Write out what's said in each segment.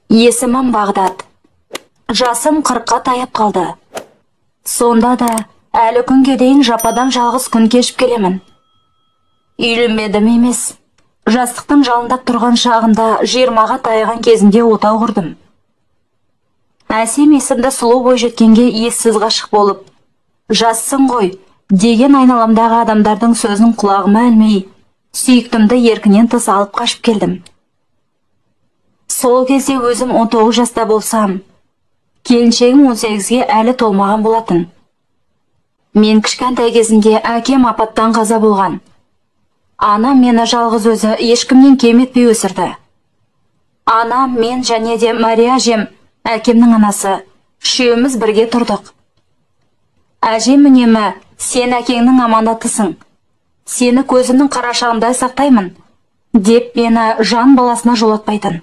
Есімім Бағдат. Жасым 40-қа таяп қалды. Сонда да әлі күнге дейін жападан жалғыз күн кешіп келемін. Үйленбедім емес. Жастықтың жалындап тұрған шағында 20-ға таяған кезінде отау құрдым. Әсем есімді сұлу бойжеткенге ессіз ғашық болып, жассың ғой деген айналамдағы адамдардың сөзін құлағыма ілмей, сүйіктімді еркінен тыс алып қашып келдім. Сол кезде өзім 19 жаста болсам, келіншегім 18-ге әлі толмаған болатын. Мен кішкентай кезімде әкем апаттан қаза болған. Анам мені жалғыз өзі ешкімнен кем етпей өсірді. Анам, мен және де Мария әжем, әкемнің анасы, үшеуміз бірге тұрдық. Әжем үнемі, сен әкеңнің аманатысың, сені көзімнің қарашығындай сақтаймын, деп мені жан баласына жолатпайтын.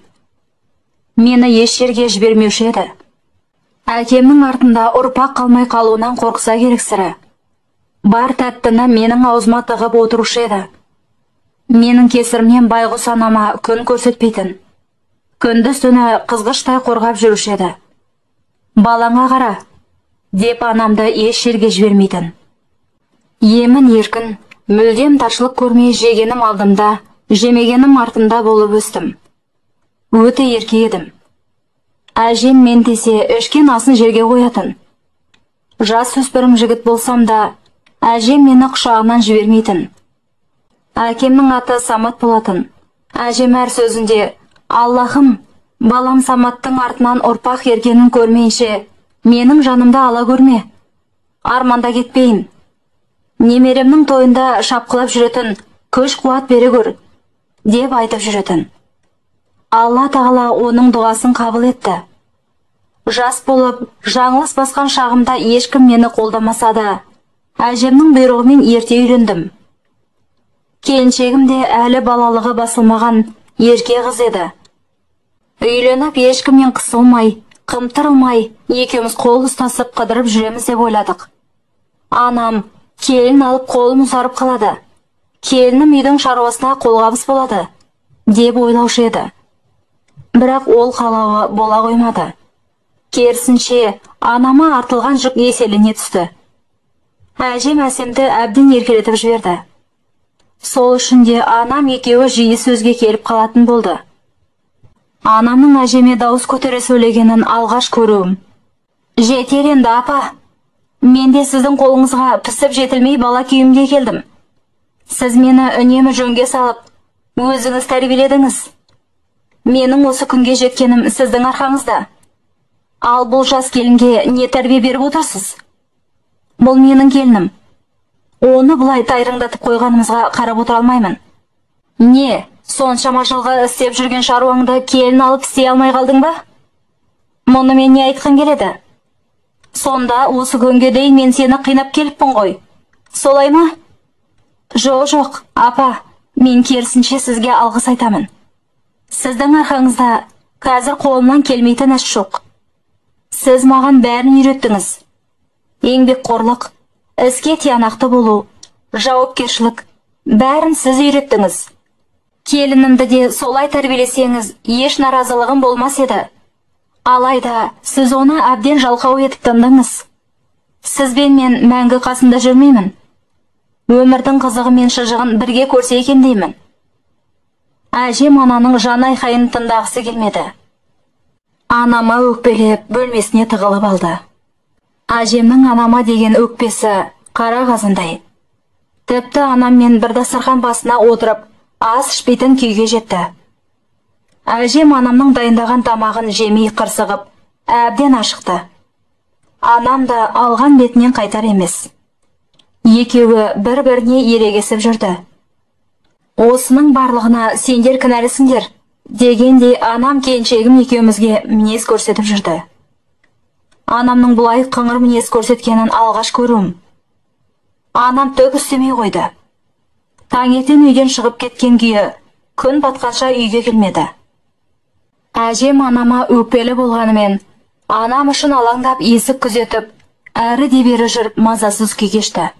Мені еш жерге жібермеуші еді. Әкемнің артында ұрпақ қалмай қалуынан қорқса керек сірі. Бар тәттіні менің аузыма тығып отырушы еді. Менің кесірімнен байғұс анама күн көрсетпейтін. Күндіз түні қызғыштай қорғап жүруші еді. Балаңа қара, деп анамды еш жерге жібермейтін. Емін еркін, мүлдем таршылық көрмей жегенім алдымда, жемегенім артында болып өстім. Өте ерке едім. Әжем мен десе ішкен асын жерге қоятын. Жас өспірім жігіт болсам да, әжем мені құшағынан жібермейтін. Әкемнің аты Самат болатын. Әжем әр сөзінде, Аллахым, балам Саматтың артынан ұрпақ ергенін көрмейінше, менің жанымды ала көрме. Арманда кетпейін. Немеремнің тойында шапқылап жүретін, күш қуат бере көр, деп айтып жүретін. Алла тағала оның дұғасын қабыл етті. Жас болып, жаңылыс басқан шағымда ешкім мені қолдамаса да, әжемнің бұйрығымен ерте үйлендім. Келіншегім де әлі балалығы басылмаған ерке қыз еді. Үйленіп ешкіммен қысылмай, қымтырылмай, екеуміз қол ұстасып қыдырып жүреміз деп ойладық. Анам келін алып қолым ұзарып қалады, келінім үйдің шаруасына қолғабыс болады, деп ойлаушы еді. Бірақ ол қалауы бола қоймады. Керісінше, анама артылған жүк еселене түсті. Әжем әсемді әбден еркелетіп жіберді. Сол үшін де анам екеуі жиі сөзге келіп қалатын болды. Анамның әжеме дауыс көтере сөйлегенін алғаш көруім. Жетер енді апа, мен де сіздің қолыңызға пісіп жетілмей бала күйімге келдім. Сіз мені үнемі жөнге салып, өзіңіз тәрбиеледіңіз. Менің осы күнге жеткенім сіздің арқаңызда. Ал бұл жас келінге не тәрбие беріп отырсыз? Бұл менің келінім. Оны бұлай тайрыңдатып қойғанымызға қарап отыра алмаймын. Не, соншама жылға істеп жүрген шаруаңды келін алып істей алмай қалдың ба? Мұны мен не айтқым келеді? Сонда осы күнге дейін мен сені қинап келіппін ғой. Солай ма? Жоқ, апа, мен керісінше сізге алғыс айтамын. Сіздің арқаңызда қазір қолымнан келмейтін іс жоқ. Сіз маған бәрін үйреттіңіз. Еңбекқорлық, іске тиянақты болу, жауапкершілік, бәрін сіз үйреттіңіз. Келінімді де солай тәрбиелесеңіз, еш наразылығым болмас еді. Алайда, сіз оны әбден жалқау етіп тындыңыз. Сізбен мен мәңгі қасында жүрмеймін. Өмірдің қызығы мен шыжығын бірге көрсе екен деймін. Әжем ананың жан айқайын тыңдағысы келмеді. Анама өкпелеп, бөлмесіне тығылып алды. Әжемнің анама деген өкпесі қара қазандай. Тіпті анаммен бір дастархан басына отырып, ас ішпейтін күйге жетті. Әжем анамның дайындаған тамағын жемей қырсығып, әбден ашықты. Анам да алған бетінен қайтар емес. Екеуі бір-біріне ерегесіп жүрді. Осының барлығына сендер кінәлісіңдер, дегендей анам келіншегім екеумізге мінез көрсетіп жүрді. Анамның бұлай қыңыр мінез көрсеткенін алғаш көруім. Анам түк істемей қойды. Таңертең үйден шығып кеткен күйі, күн батқанша үйге келмеді. Әжем анама өкпелі болғанымен, анам үшін алаңдап есік күзетіп, әрі де бері жүріп мазасыз күй кешті.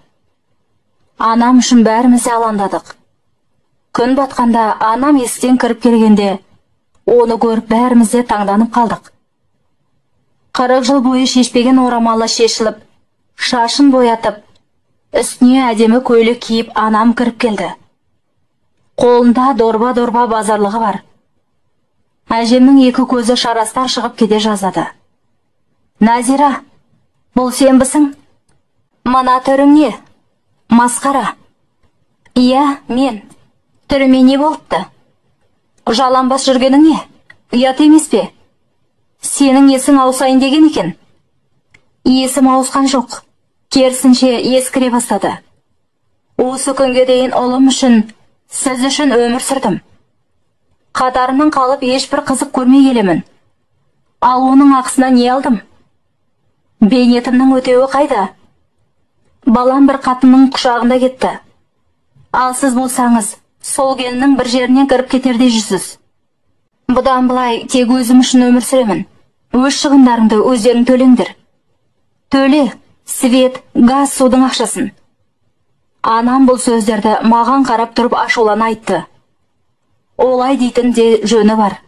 Анам үшін бәріміз алаңдадық. Күн батқанда анам есіктен кіріп келгенде, Оны көріп бәріміз де таңданып қалдық. 40 жыл бойы шешпеген орамалы шешіліп, шашын боятып, үстіне әдемі көйлек киіп анам кіріп келді. Қолында дорба-дорба базарлығы бар. Әжемнің екі көзі шарастар шығып кете жаздады. Назира, бұл сенбісің? Мына түрің не? Масқара. Иә, мен. Түріме не болыпты? Жаланбас жүргенің не? Ұят емес пе? Сенің есің ауысайын деген екен. Есім ауысқан жоқ. Керісінше ескіре бастады. Осы күнге дейін ұлым үшін, сіз үшін өмір сүрдім. Қатарынан қалып ешбір қызық көрмей келемін. Ал оның ақысына не алдым? Бейнетімнің өтеуі қайда? Балам бір қатынның құшағында кетті. Ал сіз болсаңыз, сол келіннің бір жерінен кіріп кетердей жүрсіз. Бұдан былай тек өзім үшін өмір сүремін. Өз шығындарыңды өздерің төлеңдер. Төле, свет, газ, судың ақшасын. Анам бұл сөздерді маған қарап тұрып ашулана айтты. Олай дейтін де жөні бар.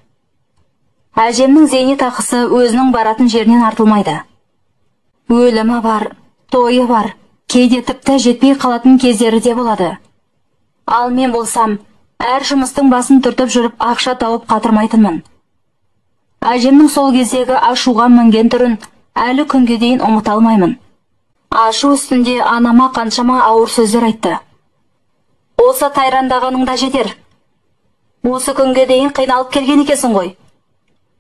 Әжемнің зейнетақысы өзінің баратын жерінен артылмайды. Өлімі бар, тойы бар, кейде тіпті жетпей қалатын кездері де болады. Ал мен болсам, әр жұмыстың басын түртіп жүріп ақша тауып қатырмайтынмын. Әжемнің сол кездегі ашуға мінген түрін әлі күнге дейін ұмыта алмаймын. Ашу үстінде анама қаншама ауыр сөздер айтты. Осы тайрандағаныңда жетер. Осы күнге дейін қиналып келген екенсің ғой.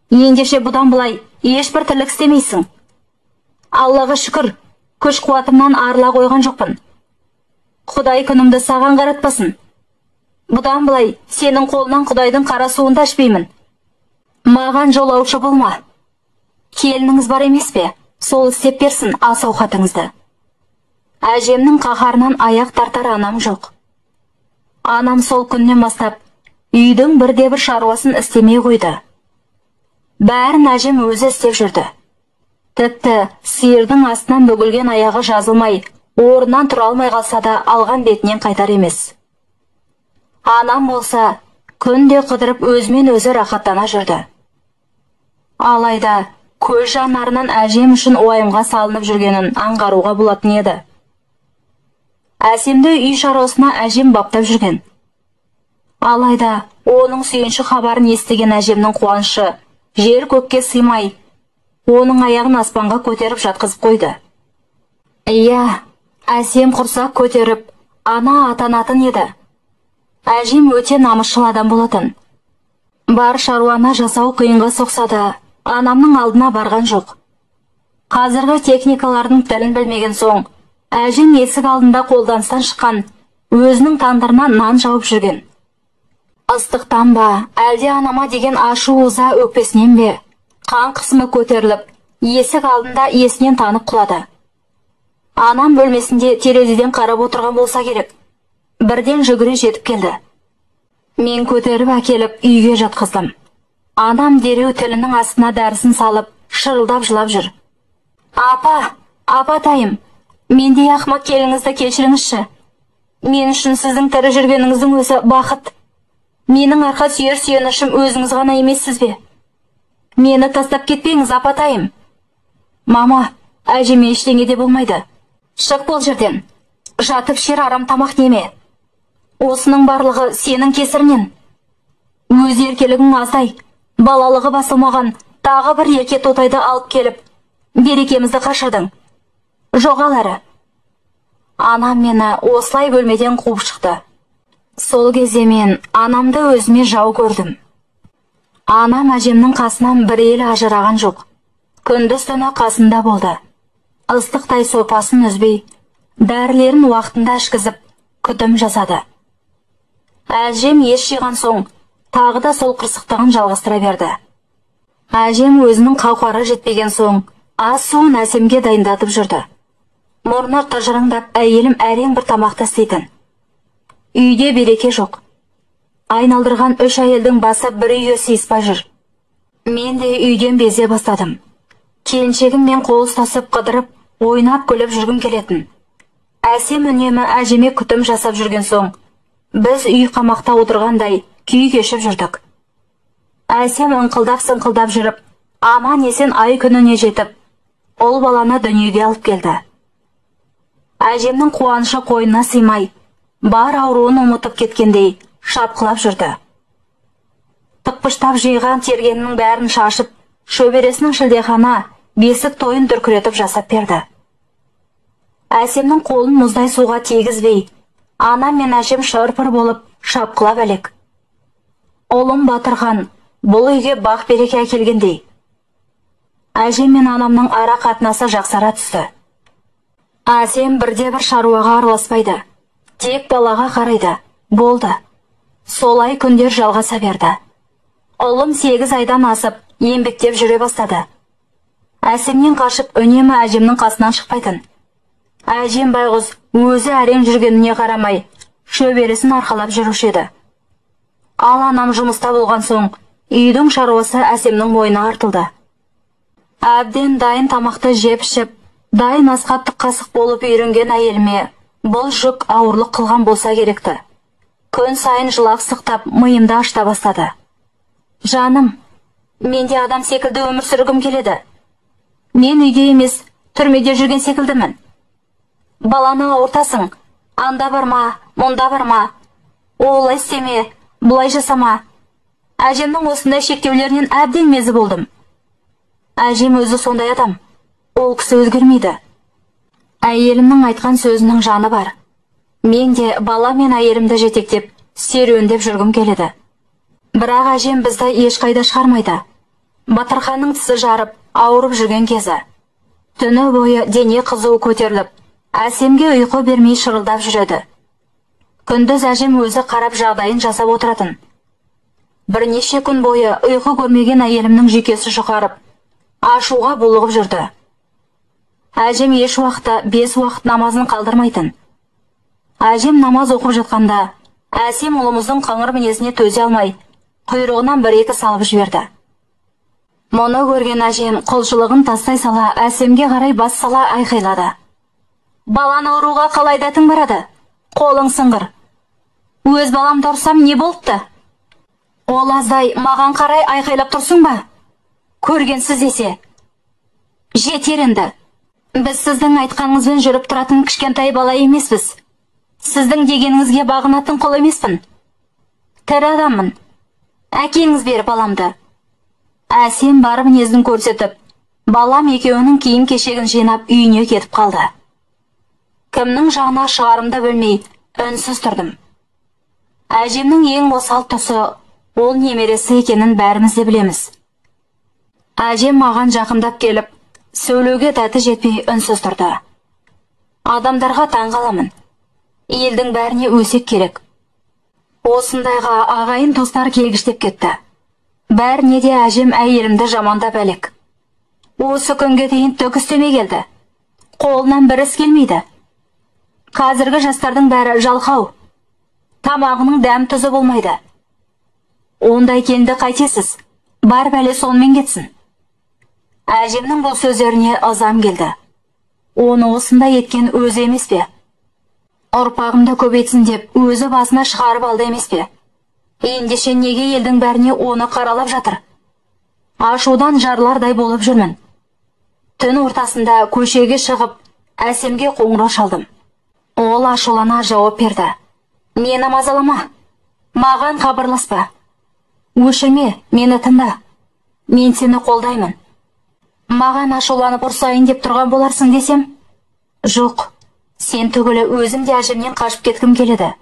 Ендеше бұдан былай ешбір тірлік істемейсің. Аллаға шүкір, күш қуатымнан арыла қойған жоқпын. Құдай күнімді саған қаратпасын. Бұдан былай сенің қолынан Құдайдың қара суында ішпеймін. Маған жолаушы болма. Келініңіз бар емес пе? Сол істеп берсін ас ауқатыңызды. Әжемнің қаһарынан аяқ тартар анам жоқ. Анам сол күннен бастап үйдің бірде-бір шаруасын істемей қойды. Бәрін әжем өзі істеп жүрді. Тіпті сиырдың астынан бөгілген аяғы жазылмай, орнынан тұра алмай қалса да алған бетінен қайтар емес. Анам болса, күнде қыдырып өзімен өзі рахаттана жүрді. Алайда, көз жанарынан әжем үшін уайымға салынып жүргенін аңғаруға болатын еді. Әсемді үй шаруасына әжем баптап жүрген. Алайда, оның сүйінші хабарын естіген әжемнің қуанышы жер көкке сыймай, оның аяғын аспанға көтеріп жатқызып қойды. Иә, әсем құрсақ көтеріп, ана атанатын еді. Әжем өте намысшыл адам болатын. Бар шаруаны жасау қиынға соқса да, анамның алдына барған жоқ. Қазіргі техникалардың тілін білмеген соң, әжем есік алдында қолданыстан шыққан, өзінің тандырына нан жауып жүрген. Ыстықтан ба, әлде анама деген ашу ыза өкпесінен бе, қан қысымы көтеріліп, есік алдында есінен танып құлады. Анам бөлмесінде терезеден қарап отырған болса керек. Бірден жүгіре жетіп келді. Мен көтеріп әкеліп үйге жатқыздым. Анам дереу тілінің астына дәрісін салып, шырылдап жылап жүр. Апатайым, мендей ақымақ келіңізді кешіріңізші. Мен үшін сіздің тірі жүргеніңіздің өзі бақыт. Менің арқа сүйер сүйенішім өзіңіз ғана емессіз бе? Мені тастап кетпеңіз, апатайым. Мама, әжеме ештеңе де болмайды. Шық бұл жерден. Жатып шер арам тамақ неме. Осының барлығы сенің кесірінен. Өз еркелігің аздай, балалығы басылмаған тағы бір ерке тотайды алып келіп, берекемізді қашырдың. Жоғал әрі. Анам мені осылай бөлмеден қуып шықты. Сол кезде мен анамды өзіме жау көрдім. Анам әжемнің қасынан бір елі ажыраған жоқ. Күндіз түні қасында болды. Ыстықтай сопасын үзбей, дәрілерін уақытында ішкізіп, күтім жасады. Әжем ес жиған соң, тағы да сол қырсықтығын жалғастыра берді. Әжем өзінің қауқары жетпеген соң, ас суын әсемге дайындатып жүрді. Мұрны тыжырыңдап, әйелім әрең бір тамақты істейтін. Үйде береке жоқ. Айналдырған 3 әйелдің басы бір үйге сыйыспай жүр. Мен де үйден безе бастадым. Келіншегім мен қол ұстасып қыдырып, ойнап күліп жүргім келетін. Әсем үнемі әжеме күтім жасап жүрген соң, біз үй қамақта отырғандай күй кешіп жүрдік. Әсем ыңқылдап-сыңқылдап жүріп, аман есен ай күніне жетіп, ол баланы дүниеге алып келді. Әжемнің қуанышы қойнына сыймай, бар ауруын ұмытып кеткендей шапқылап жүрді. Тықпыштап жиған тергеннің бәрін шашып, шөбересінің шілдехана бесік тойын дүркіретіп жасап берді. Әсемнің қолын мұздай суға тигізбей, анам мен әжем шырпыр болып шапқылап әлек. Олым Батырхан бұл үйге бақ береке әкелгендей. Әжем мен анамның ара қатынасы жақсара түсті. Әсем бірде-бір шаруаға араласпайды. Тек балаға қарайды. Болды. Солай күндер жалғаса берді. Олым 8 айдан асып, еңбектеп жүре бастады. Әсемнен қашып үнемі әжемнің қасынан шықпайтын. Әжем байғұс өзі әрең жүргеніне қарамай, шөбересін арқалап жүруші еді. Ал анам жұмыста болған соң, үйдің шаруасы Әсемнің мойнына артылды. Әбден дайын тамақты жеп-ішіп, дайын асқа қасық болып үйренген әйеліме бұл жүк ауырлық қылған болса керекті. Күн сайын жылап сықтап, миымды ашта бастады. Жаным, менде адам секілді өмір сүргім келеді. Мен үйде емес, түрмеде жүрген секілдімін. Баланы ауыртасың, анда барма, мұнда барма. Олай істеме, бұлай жасама. Әжемнің осындай шектеулерінен әбден мезі болдым. Әжем өзі сондай адам. Ол кісі өзгермейді. Әйелімнің айтқан сөзінің жаны бар. Мен де бала мен әйелімді жетектеп, серуендеп жүргім келеді. Бірақ әжем бізді ешқайда шығармайды. Батырханның тісі жарып, ауырып жүрген кезі. Түні бойы дене қызуы көтеріліп, Әсемге ұйқы бермей шырылдап жүреді. Күндіз әжем өзі қарап жағдайын жасап отыратын. Бірнеше күн бойы ұйқы көрмеген әйелімнің жүйкесі жұқарып, ашуға булығып жүрді. Әжем еш уақытта 5 уақыт намазын қалдырмайтын. Әжем намаз оқып жатқанда, Әсем ұлымыздың қыңыр мінезіне төзе алмай, құйрығынан 1-2 салып жіберді. Мұны көрген әжем құлшылығын тастай сала, Әсемге қарай бас сала айқайлады. Баланы ұруға қалай дәтің барады? Қолың сыңғыр. Өз балам тұрсам не болыпты? Ол аздай маған қарай айқайлап тұрсың ба? Көргенсіз десе. Жетер енді. Біз сіздің айтқаныңызбен жүріп тұратын кішкентай бала емеспіз. Сіздің дегеніңізге бағынатын құл емеспін. Тірі адаммын. Әкеңіз бер баламды. Әсем барып мінезін көрсетіп, балам екеуінің киім кешегін жинап үйіне кетіп қалды. Кімнің жағына шығарымды білмей, үнсіз тұрдым. Әжемнің ең осал тұсы, ол немересі екенін бәріміз де білеміз. Әжем маған жақындап келіп, сөйлеуге дәті жетпей үнсіз тұрды. Адамдарға таң қаламын. Елдің бәріне өсек керек. Осындайға ағайын достар келгіштеп кетті. Бәріне де әжем әйелімді жамандап әлек. Осы күнге дейін түк істемей келді. Қолынан бір іс келмейді. Қазіргі жастардың бәрі жалқау. Тамағының дәм тұзы болмайды. Ондай келді қайтесіз? Бар бәле сонымен кетсін. Әжемнің бұл сөздеріне ызам келді. Оны осындай еткен өзі емес пе? Ұрпағымды көбейтсін деп өзі басына шығарып алды емес пе? Ендеше неге елдің бәріне оны қаралап жатыр? Ашудан жарлардай болып жүрмін. Түн ортасында көшеге шығып, Әсемге қоңырау шалдым. Ол ашулана жауап берді. Мені мазалама. Маған хабарласпа. Өшірме, мені тыңда. Мен сені қолдаймын. Маған ашуланып ұрсайын деп тұрған боларсың десем? Жоқ, сен түгілі өзім де әжемнен қашып кеткім келеді.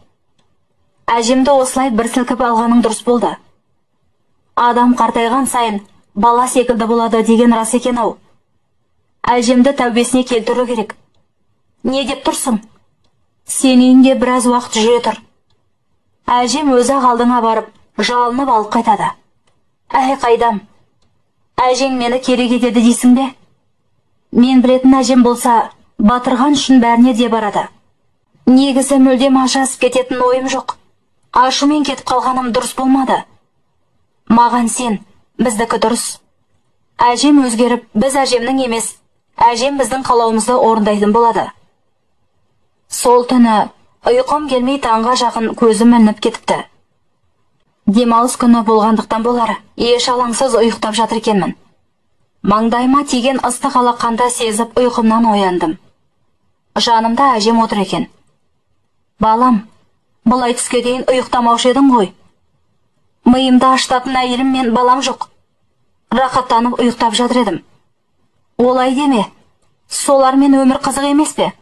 Әжемді осылай бір сілкіп алғаның дұрыс болды. Адам қартайған сайын бала секілді болады деген рас екен ау. Әжемді тәубесіне келтіру керек. Не деп тұрсың? Сен үйінде біраз уақыт жүре тұр. Әжем өзі алдыңа барып, жалынып алып қайтады. Әй қайдам. Әжең мені керек етеді дейсің бе? Мен білетін әжем болса, Батырхан үшін бәріне де барады. Негізі мүлдем ажырасып кететін ойым жоқ. Ашумен кетіп қалғаным дұрыс болмады. Маған сен, біздікі дұрыс. Әжем өзгеріп, біз әжемнің емес, әжем біздің қалауымызды орындайтын болады. Сол түні ұйқым келмей таңға жақын көзім ілініп кетіпті. Демалыс күні болғандықтан болар, еш алаңсыз ұйықтап жатыр екенмін. Маңдайыма тиген ыстық алақанда сезіп ұйқымнан ояндым. Жанымда әжем отыр екен. Балам, бұлай түске дейін ұйықтамаушы едің ғой. Миымда ашытатын әйелім мен балам жоқ. Рақаттанып ұйықтап жатыр едім. Олай деме, солармен өмір қызық емес пе?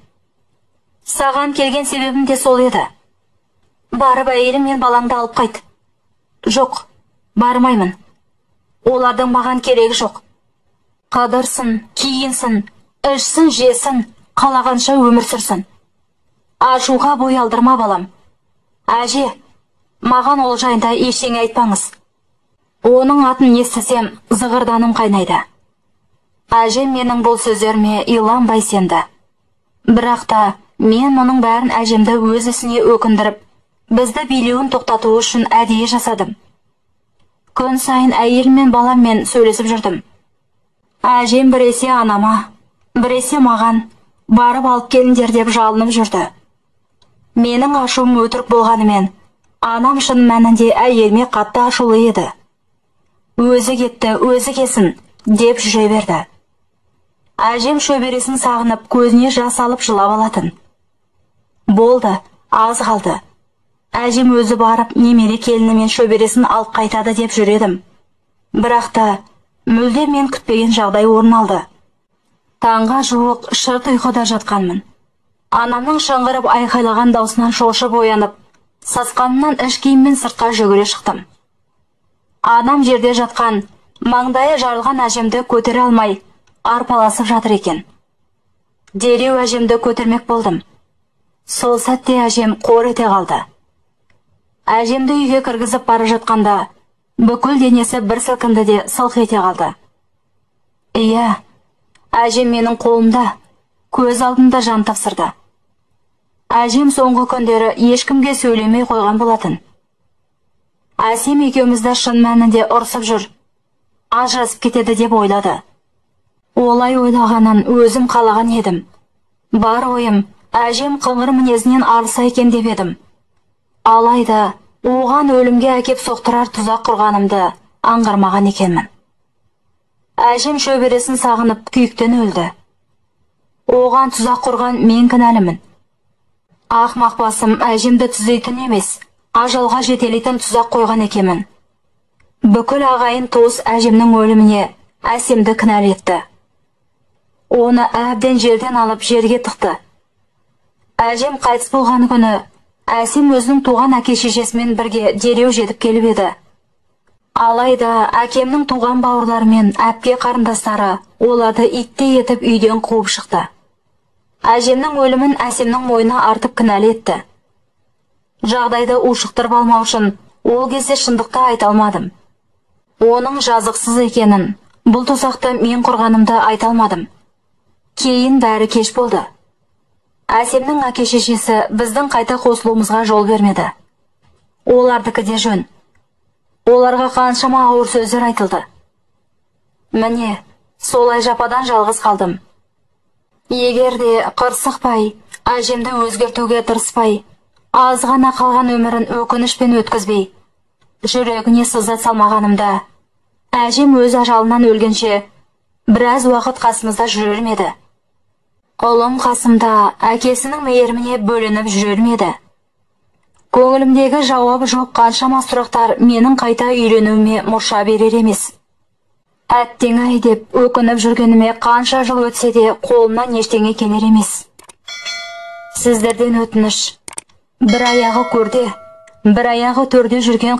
Саған келген себебім де сол еді. Барып әйелім мен балаңды алып қайт. Жоқ, бармаймын. Олардың маған керегі жоқ. Қадырсын, киінсін, ішсін, жесін, қалағанша өмір сүрсін. Ашуға бой алдырма, балам. Әже, маған ол жайында ештеңе айтпаңыз. Оның атын естісем, зығырданым қайнайды. Әжем менің бұл сөздеріме иланбай сенді. Бірақ та мен мұның бәрін әжемді өз ісіне өкіндіріп, бізді билеуін тоқтату үшін әдейі жасадым. Күн сайын әйел мен баламмен сөйлесіп жүрдім. Әжем біресе анама, біресе маған барып алып келіңдер деп жалынып жүрді. Менің ашуым өтірік болғанымен, анам шын мәнінде әйеліме қатты ашулы еді. Өзі кетті, өзі кесін деп жүре берді. Әжем шөбересін сағынып, көзіне жас алып жылап алатын. Болды, аз қалды. Әжем өзі барып, немере келінімен шөбересін алып қайтады деп жүредім. Бірақ та мүлде мен күтпеген жағдай орын алды. Таңға жуық шырт ұйқыда жатқанмын. Анамның шыңғырып айқайлаған даусынан шошып оянып, сасқанымнан іш киіммен сыртқа жүгіре шықтым. Анам жерде жатқан, маңдайы жарылған әжемді көтере алмай, арпаласып жатыр екен. Дереу әжемді көтермек болдым. Сол сәтте әжем қор ете қалды. Әжемді үйге кіргізіп бара жатқанда, бүкіл денесі бір сілкінді де сылқ ете қалды. Иә, әжем менің қолымда, көз алдында жан тапсырды. Әжем соңғы күндері ешкімге сөйлемей қойған болатын. Әсем екеумізді шын мәнінде ұрсып жүр, ажырасып кетеді деп ойлады. Олай ойлағанын өзім қалаған едім. Бар ойым, әжем қыңыр мінезінен арылса екен деп едім. Алайда, оған өлімге әкеп соқтырар тұзақ құрғанымды аңғармаған екенмін. Әжем шөбересін сағынып күйіктен өлді. Оған тұзақ құрған мен кінәлімін. Ақмақ басым әжемді түзейтін емес, ажалға жетелейтін тұзақ қойған екенмін. Бүкіл ағайын туыс әжемнің өліміне әсемді кінәл етті. Оны әбден жерден алып жерге тықты. Әжем қайтыс болған күні әсем өзінің туған әке-шешесімен бірге дереу жетіп келіп еді. Алайда әкемнің туған бауырлары мен әпке қарындастары оларды иттей етіп үйден қуып шықты. Әжемнің өлімін әсемнің мойнына артып кінәл етті. Жағдайды ушықтырып алмау үшін ол кезде шындықты айта алмадым. Оның жазықсыз екенін, бұл тұзақты мен құрғанымды айта алмадым. Кейін бәрі кеш болды. Әсемнің әке-шешесі біздің қайта қосылуымызға жол бермеді. Олардікі де жөн. Оларға қаншама ауыр сөздер айтылды. Міне, солай жападан жалғыз қалдым. Егер де қырсықпай, әжемді өзгертуге тырыспай, аз ғана қалған өмірін өкінішпен өткізбей, жүрегіне сызат салмағанымда, әжем өз ажалынан өлгенше біраз уақыт қасымызда жүрер ме еді? Ұлым қасымда әкесінің мейіріміне бөленіп жүрер ме еді? Көңілімдегі жауабы жоқ қаншама сұрақтар менің қайта үйленуіме мұрша берер емес. Әттең-ай деп өкініп жүргеніме қанша жыл өтсе де қолымнан ештеңе келер емес. Сіздерден өтініш, бір аяғы көрде, бір аяғы төрде жүрген